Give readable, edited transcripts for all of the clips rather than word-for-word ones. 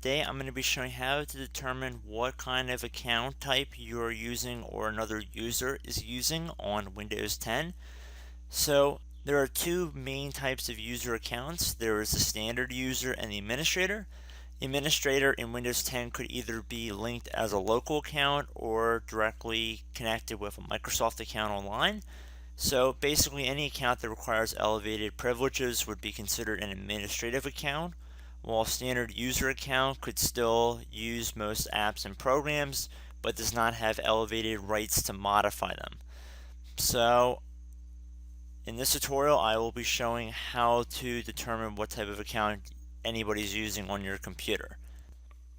Today I'm going to be showing how to determine what kind of account type you are using or another user is using on Windows 10. So there are two main types of user accounts. There is the standard user and the administrator. The administrator in Windows 10 could either be linked as a local account or directly connected with a Microsoft account online. So basically any account that requires elevated privileges would be considered an administrative account, while a standard user account could still use most apps and programs, but does not have elevated rights to modify them. So in this tutorial, I will be showing how to determine what type of account anybody's using on your computer.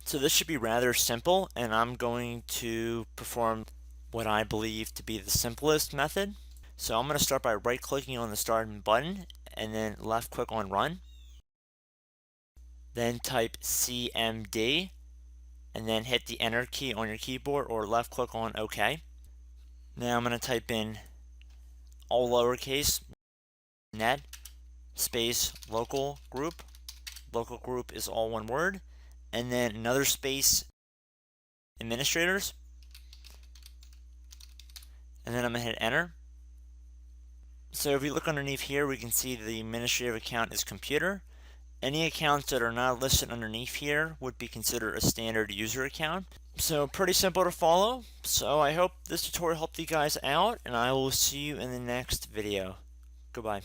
So this should be rather simple, and I'm going to perform what I believe to be the simplest method. So I'm going to start by right-clicking on the Start button and then left-click on Run. Then type CMD and then hit the Enter key on your keyboard or left-click on OK. Now I'm going to type in all lowercase net space local group. Local group is all one word. And then another space administrators. And then I'm going to hit Enter. So if we look underneath here, we can see the administrative account is computer. Any accounts that are not listed underneath here would be considered a standard user account. So pretty simple to follow. So I hope this tutorial helped you guys out, and I will see you in the next video. Goodbye.